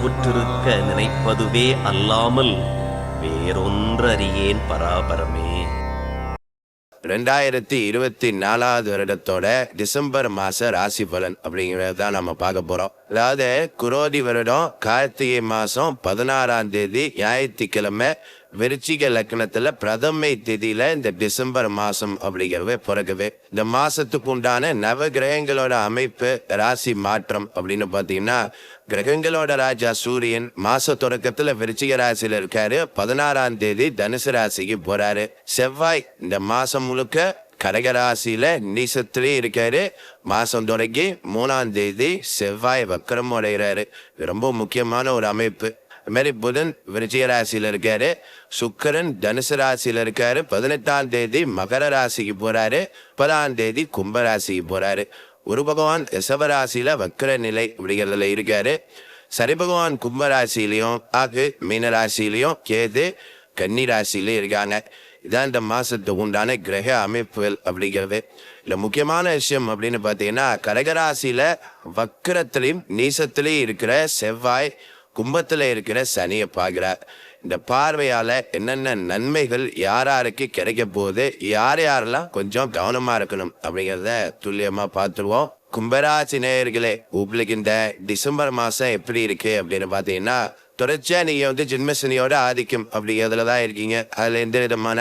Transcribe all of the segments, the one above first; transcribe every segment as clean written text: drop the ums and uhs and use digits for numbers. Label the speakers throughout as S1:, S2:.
S1: உற்றுருக்க நினைப்பதுவே அல்லாமல் வேறொன்றறியேன் பராபரமே.
S2: 2024 வருடத்தோட டிசம்பர் மாச ராசி பலன் அப்படிங்கிறத தான் நம்ம பார்க்க போறோம். அதாவது குரோதி வருடம் கார்த்திகை மாசம் 16ஆம் தேதி ஞாயிற்றுக்கிழமை விருச்சிக லக்னத்துல பிரதமை தேதியில இந்த டிசம்பர் மாசம் அப்படிங்கிறத பிறகுது. இந்த மாசத்துக்கு உண்டான நவ கிரகங்களோட அமைப்பு ராசி மாற்றம் அப்படின்னு பாத்தீங்கன்னா, கிரகங்களோட ராஜா சூரியன் மாச தொடக்கத்துல விருச்சிக ராசியில இருக்காரு. 16ஆம் தேதி தனுசு ராசிக்கு போறாரு. செவ்வாய் இந்த மாசம் முழுக்க கடகராசியில நீசத்திலே இருக்காரு. மாசம் தொடங்கி 3ஆம் தேதி செவ்வாய் வக்கரம் அடைகிறாரு. ரொம்ப முக்கியமான ஒரு அமைப்பு. அது மாதிரி புதன் விருச்சிக ராசியில இருக்காரு. சுக்கிரன் தனுசு ராசியில இருக்காரு. 18ஆம் தேதி மகர ராசிக்கு போறாரு. 30ஆம் தேதி கும்ப ராசிக்கு போறாரு. ஒரு பகவான் ரிஷபராசியில வக்கர நிலை அப்படிங்கிறதுல இருக்காரு. சரி பகவான் கும்ப ராசியிலையும் ஆகு மீன ராசியிலையும் கேது கன்னி ராசியிலையும் இருக்காங்க. இதான் இந்த மாசத்துக்கு உண்டான கிரக அமைப்புகள் அப்படிங்கிறது. இல்லை முக்கியமான விஷயம் அப்படின்னு பார்த்தீங்கன்னா, கடகராசியில வக்கரத்திலையும் நீசத்திலையும் இருக்கிற செவ்வாய் கும்பத்துல இருக்கிற சனியை பார்க்கிறார். இந்த பார்வையால என்னென்ன நன்மைகள் யாராருக்கு கிடைக்க போகுது, யாரெல்லாம் கொஞ்சம் கவனமா இருக்கணும் அப்படிங்கிறத துல்லியமா பார்த்துருவோம். கும்பராசி நேயர்களே, உங்களுக்கு இந்த டிசம்பர் மாசம் எப்படி இருக்கு அப்படின்னு பாத்தீங்கன்னா, தொடர்ச்சியா நீங்க ஜென்மசனியோட ஆதிக்கம் அப்படிங்கிறதுலதான் இருக்கீங்க. அதுல எந்த விதமான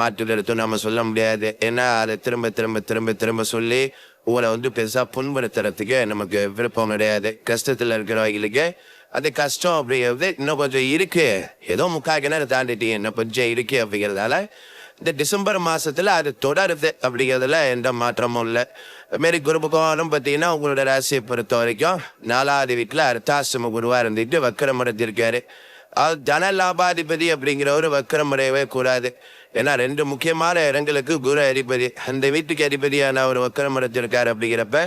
S2: மாற்று கருத்தும் நம்ம சொல்ல முடியாது. ஏன்னா அதை திரும்ப திரும்ப திரும்ப திரும்ப சொல்லி உங்களை பெருசா புண்படுத்துறதுக்கு நமக்கு விருப்பம் கிடையாது. கஷ்டத்துல இருக்கிறவங்களுக்கு அது கஷ்டம் அப்படிங்கிறது இன்னும் கொஞ்சம் இருக்கு, ஏதோ முக்கால் கிணறு தாண்டிட்டீங்க, இன்னும் கொஞ்சம் இருக்கு அப்படிங்கிறதால இந்த டிசம்பர் மாசத்துல அது தொடருது அப்படிங்கிறதுல எந்த மாற்றமும் இல்லை. அதுமாரி குரு பகவானும் பார்த்தீங்கன்னா உங்களோட ராசியை பொறுத்த வரைக்கும் 4ஆவது வீட்டில் அர்த்தாசிரம குருவா இருந்துட்டு வக்கரம் அடைஞ்சிருக்காரு. தன லாபாதிபதி அப்படிங்கிற ஒரு வக்கரம் அடையவே கூடாது. ஏன்னா 2 முக்கியமான இடங்களுக்கு குரு அதிபதி, அந்த வீட்டுக்கு அதிபதியான ஒரு வக்கரம் அடைஞ்சிருக்காரு. அப்படிங்கிறப்ப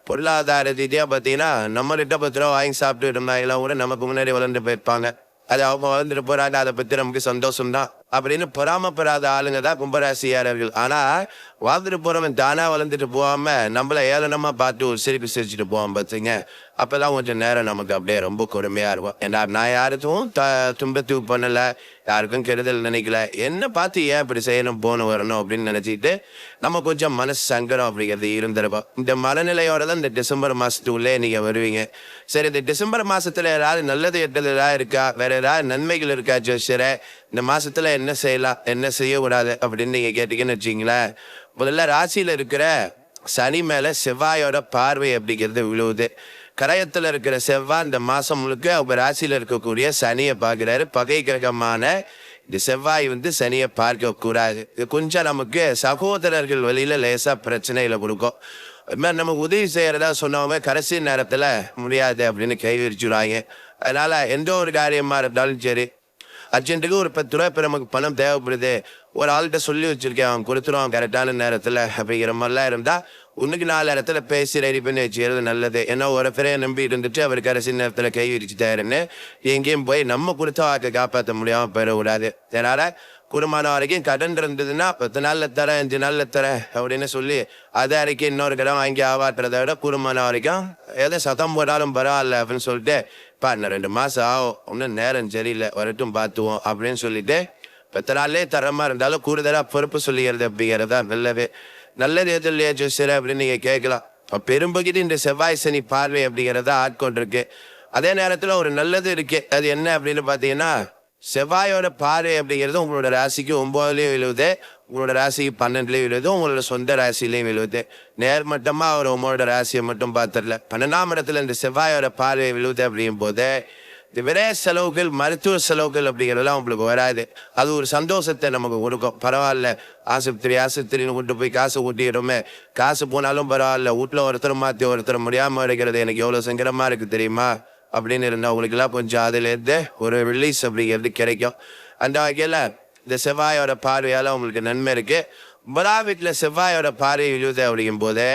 S2: பொருளாதார ரீதியா பார்த்தீங்கன்னா, நம்மகிட்ட 10 ரூபா வாங்கி சாப்பிட்டு இருந்தாங்களாம் கூட நமக்கு முன்னாடி வளர்ந்து போயிருப்பாங்க. அது அவங்க வளர்ந்துட்டு போறாங்க, அதை பத்தி நமக்கு சந்தோஷம் தான் அப்படின்னு பொறாமப்படாத ஆளுங்க தான் கும்பராசியாளர்கள். ஆனா வாழ்ந்துட்டு போறவன் தானா வளர்ந்துட்டு போகாம நம்மள ஏளனமா பார்த்து ஒரு சிரிப்பு சிரிச்சுட்டு போவான் பார்த்தீங்க, அப்பதான் கொஞ்சம் நேரம் நமக்கு அப்படியே ரொம்ப கொடுமையா இருக்கும். ஏன்னா நான் யாருக்கும் துன்பத்துக்கு பண்ணல, யாருக்கும் கெடுதல் நினைக்கல, என்ன பார்த்து ஏன் இப்படி செய்யணும் போகணும் வரணும் அப்படின்னு நினைச்சிட்டு நம்ம கொஞ்சம் மனசு சங்கடம் அப்படிங்கிறது இருந்திருப்போம். இந்த மனநிலையோட தான் இந்த டிசம்பர் மாசத்துக்குள்ளே நீங்க வருவீங்க. சரி, இந்த டிசம்பர் மாசத்துல ஏதாவது நல்லது எட்டது ஏதாவது இருக்கா, வேற ஏதாவது நன்மைகள் இருக்கா ஜோசியரே, இந்த மாசத்துல என்ன செய்யலாம் என்ன செய்யக்கூடாது அப்படின்னு நீங்க கேட்டீங்கன்னு வச்சுங்களேன். முதல்ல ராசியில இருக்கிற சனி மேல செவ்வாயோட பார்வை அப்படிங்கிறது விழுவுது. கரையத்துல இருக்கிற செவ்வாய் இந்த மாசம் முழுக்க அவங்க ராசியில இருக்கக்கூடிய சனியை பார்க்கிறாரு. பகை கிரகமான இந்த செவ்வாய் சனியை பார்க்க கூடாது. இது கொஞ்சம் நமக்கு சகோதரர்கள் வழியில லேசா பிரச்சனைகளை கொடுக்கும். அது மாதிரி நமக்கு உதவி செய்யறதா சொன்னவங்க கடைசி நேரத்துல முடியாது அப்படின்னு கை விரிச்சுடுவாங்க. அதனால எந்த ஒரு காரியமா இருந்தாலும் சரி, அர்ஜென்ட்டுக்கு ஒரு 10 ரூபா இப்போ நமக்கு பணம் தேவைப்படுது, ஒரு ஆள்கிட்ட சொல்லி வச்சிருக்கேன், அவன் கொடுத்துருவான் கரெக்டான நேரத்தில் அப்படிங்கிற மாதிரிலாம் இருந்தால் ஒன்றுக்கு 4 இடத்துல பேசி ரெடி பண்ணி வச்சுக்கிறது நல்லது. ஏன்னா ஒரு பேரையை நம்பி இருந்துட்டு அவர் கடைசி நேரத்தில் கை விரிச்சுட்டாருன்னு எங்கேயும் போய் நம்ம கொடுத்த வாக்கை காப்பாற்ற முடியாமல் போயிடக்கூடாது. அதனால் குடும்பம் வரைக்கும் கடன் இருந்ததுன்னா 10 நாளில் தரேன் 5 நாளில் தரேன் அப்படின்னு சொல்லி அதை அரைக்கி இன்னொரு கடன் வாங்கி ஆவாட்டுறத விட குடும்பம் வரைக்கும் எதை சத்தம் போட்டாலும் பரவாயில்ல அப்படின்னு சொல்லிட்டு, இன்னும் 2 மாசம் ஆகும், ஒன்றும் நேரம் சரியில்லை வரட்டும் பார்த்துவோம் அப்படின்னு சொல்லிட்டு 10 நாள்லேயே தரமா இருந்தாலும் கூடுதலாக பொறுப்பு சொல்லிக்கிறது அப்படிங்கிறதா நல்லது. நல்லது எது இல்லையா ஜோசியர் அப்படின்னு நீங்க கேட்கலாம். பெரும்பகுதி இந்த செவ்வாய் சனி பார்வை அப்படிங்கிறதா ஆட்கொண்டிருக்கு. அதே நேரத்தில் ஒரு நல்லது இருக்கு. அது என்ன அப்படின்னு பார்த்தீங்கன்னா, செவ்வாயோட பார்வை அப்படிங்கிறது உங்களோட ராசிக்கு 9லயும் விழுவுது, உங்களோட ராசிக்கு 12லயும் விழுவுது, உங்களோட சொந்த ராசிலையும் விழுவுது. நேர்மட்டமா அவர் உங்களோட ராசியை மட்டும் பார்த்துடல. 12ஆம் இடத்துல இந்த செவ்வாயோட பார்வை விழுவுது அப்படிங்கும் போது இந்த விரைய செலவுகள் மருத்துவ செலவுகள் அப்படிங்கிறதெல்லாம் உங்களுக்கு வராது. அது ஒரு சந்தோஷத்தை நமக்கு கொடுக்கும். பரவாயில்ல, ஆஸ்பத்திரின்னு கொண்டு போய் காசு ஊட்டிடுறோமே, காசு போனாலும் பரவாயில்ல, வீட்டில் ஒருத்தர் மாற்றி ஒருத்தர் முடியாமல் இருக்கிறது எனக்கு எவ்வளோ சங்கடமா இருக்கு தெரியுமா அப்படின்னு இருந்தால் உங்களுக்கெல்லாம் கொஞ்சம் அதுலேருந்து ஒரு ரிலீஸ் அப்படிங்கிறது கிடைக்கும். அந்த வகையில் இந்த செவ்வாயோட பார்வையால் உங்களுக்கு நன்மை இருக்கு. 9ஆம் வீட்டில் செவ்வாயோட பார்வை விழுது அப்படிங்கும் போது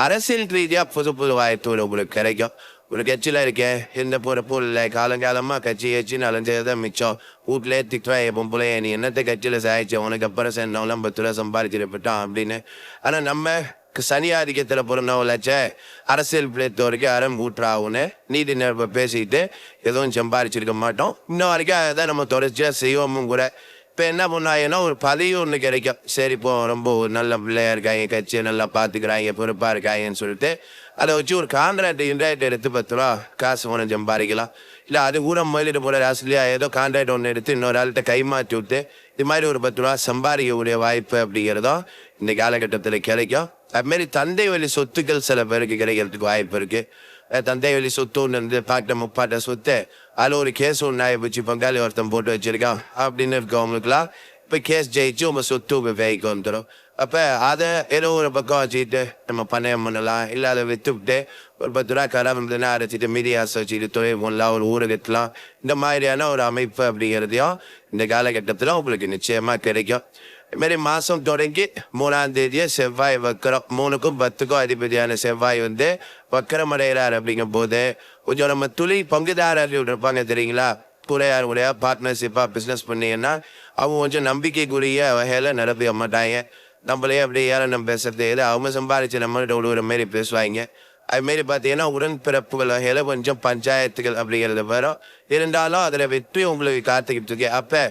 S2: அரசியல் ரீதியாக புது புது வாய்ப்பு உங்களுக்கு கிடைக்கும். ஒரு கட்சியில் இருக்கேன், எந்த பொறுப்பும் இல்லை, காலங்காலமாக கட்சின்னு அலைஞ்சதான் மிச்சம், வீட்டிலே திட்டுவா எப்போ போல நீ என்னத்தை கட்சியில் சாய்ச்ச, உனக்கு அப்புறம் சேர்ந்தவங்களாம் 10 ரூபா சம்பாதிச்சிருப்பட்டான் அப்படின்னு. ஆனால் நம்ம சனி ஆதிக்கத்தில் பிறந்தவங்களாச்சே அரசியல் பிள்ளைத்தோருக்கு அறம் ஊற்றாகுன்னு நீதி நேர்ப்பை பேசிக்கிட்டு எதுவும் சம்பாரிச்சிருக்க மாட்டோம். இன்னும் வரைக்கும் அதை நம்ம தொடர்ச்சியாக செய்வோமும் கூட. இப்போ என்ன பண்ணாங்கன்னா ஒரு பதவி ஒன்று கிடைக்கும். சரி இப்போ ரொம்ப ஒரு நல்ல பிள்ளையா இருக்காங்க, கட்சியை நல்லா பார்த்துக்கிறாங்க, பொறுப்பாக இருக்காங்கன்னு சொல்லிட்டு அதை வச்சு ஒரு கான்ட்ராக்ட் எடுத்து 10 ரூபா காசு ஒன்று சம்பாதிக்கலாம். இல்லை அது கூட முதலீடு போல ராசிலியா ஏதோ கான்ட்ராக்ட் ஒன்று எடுத்து இன்னொரு ஆள்கிட்ட கைமாற்றி விட்டு இது மாதிரி ஒரு 10 ரூபா சம்பாதிக்கக்கூடிய வாய்ப்பு அப்படிங்கிறதும் இந்த காலகட்டத்தில் கிடைக்கும். அதுமாரி தந்தை வழி சொத்துக்கள் சில பேருக்கு கிடைக்கிறதுக்கு வாய்ப்பு இருக்குது. தந்தை வழி சொத்து ஒன்று இருந்து பாட்ட முப்பாட்ட சொத்து அதில் ஒரு கேஸ் ஒன்று ஆகி வச்சு பங்காளி ஒருத்தன் போட்டு வச்சிருக்கான் அப்படின்னு இருக்கவங்களுக்குலாம் இப்போ கேஸ் ஜெயிச்சு உங்கள் சொத்து உங்கள் வேய்க்கு வந்துடும். அப்போ அதை ஏதோ ஒரு பக்கம் வச்சுக்கிட்டு நம்ம பணம் பண்ணலாம். இல்லை அதை விற்றுவிட்டு ஒரு 10 ரூபா கடன் இருந்ததுன்னா அரைச்சிட்டு மீதி ஆசை வச்சுக்கிட்டு தொழில் பண்ணலாம், ஒரு ஊரை கட்டலாம். இந்த மாதிரியான ஒரு அமைப்பு அப்படிங்கிறதையும் இந்த காலகட்டத்தில் உங்களுக்கு நிச்சயமாக கிடைக்கும். இதுமாரி மாதம் தொடங்கி 3ஆம் தேதியே செவ்வாய் வக்கரம் 3க்கும் 10க்கும் அதிபதியான செவ்வாய் வந்து வக்கரம் அடைகிறார். அப்படிங்கும் போது கொஞ்சம் நம்ம பங்குதாரர்கள் இருப்பாங்க தெரியுங்களா, கூடையாருடைய பார்ட்னர்ஷிப்பாக பிஸ்னஸ் பண்ணீங்கன்னா அவங்க கொஞ்சம் நம்பிக்கைக்குரிய வகையில் நிரப்பி மாட்டாங்க. நம்மளே அப்படியே ஏளனம் பேசுறது எது அவங்க சம்பாதிச்சு நம்மள்கிட்ட ஒரு மாரி பேசுவாங்க. அதுமாரி பார்த்தீங்கன்னா உடன்பிறப்புகள் வகையில் கொஞ்சம் பஞ்சாயத்துகள் அப்படிங்கிறது வரும். இருந்தாலும் அதில் வெற்றி உங்களுக்கு காத்துக்கிட்டு இருக்கு. அப்போ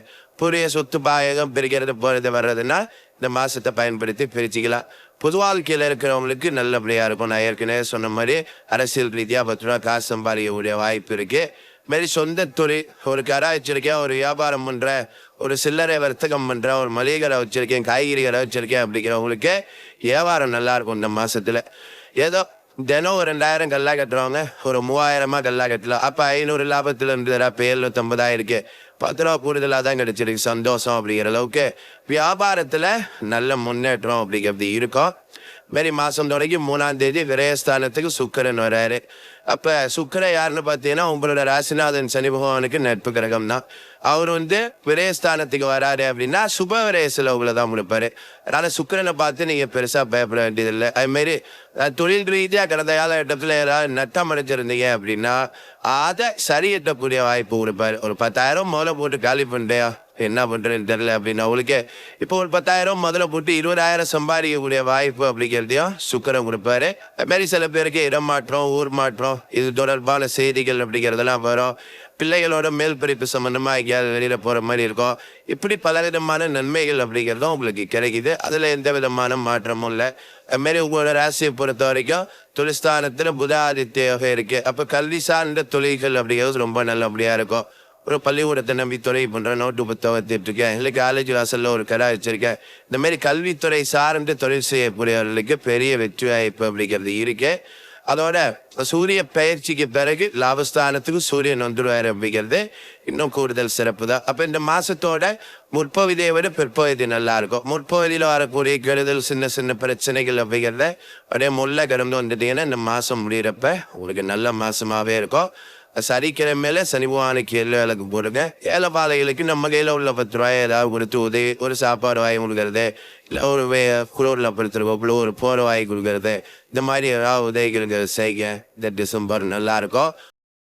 S2: புதிய சொத்து பாயகம் பிரிக்கிறது போகிறது வர்றதுன்னா இந்த மாதத்தை பயன்படுத்தி பிரிச்சுக்கலாம். பொது வாழ்க்கையில் இருக்கிறவங்களுக்கு நல்லபடியாக இருக்கும். நான் ஏற்கனவே சொன்ன மாதிரி அரசியல் ரீதியாக 10 ரூபா காசு சம்பாதிக்கக்கூடிய வாய்ப்பு இருக்குது. மாரி சொந்த தொழில் ஒரு கடை வச்சிருக்கேன், ஒரு வியாபாரம் பண்ணுறேன், ஒரு சில்லறை வர்த்தகம் பண்ணுறேன், ஒரு மளிகை கடை வச்சுருக்கேன், காய்கறி கடை வச்சுருக்கேன் அப்படிங்கிறவங்களுக்கு வியாபாரம் நல்லாயிருக்கும். இந்த மாதத்தில் ஏதோ தினம் ஒரு 2000 கல்லா கட்டுறவங்க ஒரு 3000 கல்லா கட்டலாம். அப்போ 500 லாபத்தில் இருந்ததுடா இப்போ 750 இருக்கு, 10 ரூபா கூடுதலாக தான் கிடச்சிருக்கு, சந்தோஷம் அப்படிங்கிற அளவுக்கு வியாபாரத்தில் நல்ல முன்னேற்றம் அப்படிங்கிறது இருக்கும். மாரி மாதம் தொடங்கி 3ஆம் தேதி விரயஸ்தானத்துக்கு சுக்கிரன் வர்றாரு. அப்போ சுக்கிரன் யாருன்னு பார்த்தீங்கன்னா உங்களோட ராசிநாதன் சனி பகவானுக்கு நட்பு கிரகம் தான். அவர் வந்து விரயஸ்தானத்துக்கு வராரு அப்படின்னா சுப விரயசில் உங்களை தான் முடிப்பார். அதனால் சுக்கிரனை பார்த்து நீங்கள் பெருசாக பயப்பட வேண்டியதில்லை. அதுமாரி தொழில் ரீதியாக கடந்த காலகட்டத்தில் ஏதாவது நட்டம் அடைஞ்சிருந்தீங்க அப்படின்னா அதை சரியட்டக்கூடிய வாய்ப்பு கொடுப்பார். ஒரு 10,000 முதல்ல போட்டு காலி பண்ணிட்டேயா என்ன பண்ணுறேன்னு தெரில அப்படின்னா அவளுக்கு இப்போ ஒரு 10,000 முதல்ல போட்டு 20,000 சம்பாதிக்கக்கூடிய வாய்ப்பு அப்படிங்கிறதையும் சுக்கிரன் கொடுப்பாரு. அதுமாரி சில பேருக்கு இடம் மாற்றம், ஊர் மாற்றம், இது தொடர்பான செய்திகள் அப்படிங்கிறதெல்லாம் வரும். பிள்ளைகளோட மேல் படிப்பு சம்மந்தமாக எங்கேயாவது வெளியில் போகிற மாதிரி இருக்கும். இப்படி பலவிதமான நன்மைகள் அப்படிங்கிறதும் உங்களுக்கு கிடைக்குது. அதில் எந்த விதமான மாற்றமும் இல்லை. அதுமாரி உங்களோட ராசியை பொறுத்த வரைக்கும் தொழிற்ஸ்தானத்தில் புத ஆதித்யாக இருக்குது. அப்போ கல்வி சார்ந்த தொழில்கள் அப்படிங்கிறது ரொம்ப நல்லபடியாக இருக்கும். ஒரு பள்ளிக்கூடத்தை நம்பி துறை பண்ணுறேன், நோட்டு புத்தகம் இருக்கேன், இல்லை காலேஜ் வாசலில் ஒரு கடை வச்சுருக்கேன். இந்தமாரி கல்வித்துறை சார்ந்து தொழில் செய்யக்கூடியவர்களுக்கு பெரிய வெற்றி வாய்ப்பு அப்படிங்கிறது இருக்கு. அதோட சூரிய பயிற்சிக்கு பிறகு லாபஸ்தானத்துக்கு சூரியன் வந்துடுவார் அப்படிங்கிறது இன்னும் கூடுதல் சிறப்பு தான். அப்போ இந்த மாதத்தோட முற்பகுதியை விட பிற்பகுதி நல்லா இருக்கும். முற்பகுதியில் வரக்கூடிய கெடுதல் சின்ன சின்ன பிரச்சனைகள் அப்படிங்கிறத அப்படியே முல்லை கடந்து வந்துட்டீங்கன்னா இந்த மாதம் முடிகிறப்ப உங்களுக்கு நல்ல மாதமாகவே இருக்கும். சனிக்கிழமையில சனி பகவானுக்கு எல்லாம் விளக்கு போடுங்க. ஏழை பாலைகளுக்கு நம்ம கையில் உள்ள 10 ரூபாய் ஏதாவது கொடுத்து உதவி, ஒரு சாப்பாடு வாங்கி கொடுக்கறது, இல்லை ஒரு குளூரில் படுத்துருக்கோம் ஒரு போரை வாங்கி கொடுக்கறது, இந்த மாதிரி ஏதாவது உதவிகளுக்கு செய்ய இந்த டிசம்பர் நல்லா இருக்கும்.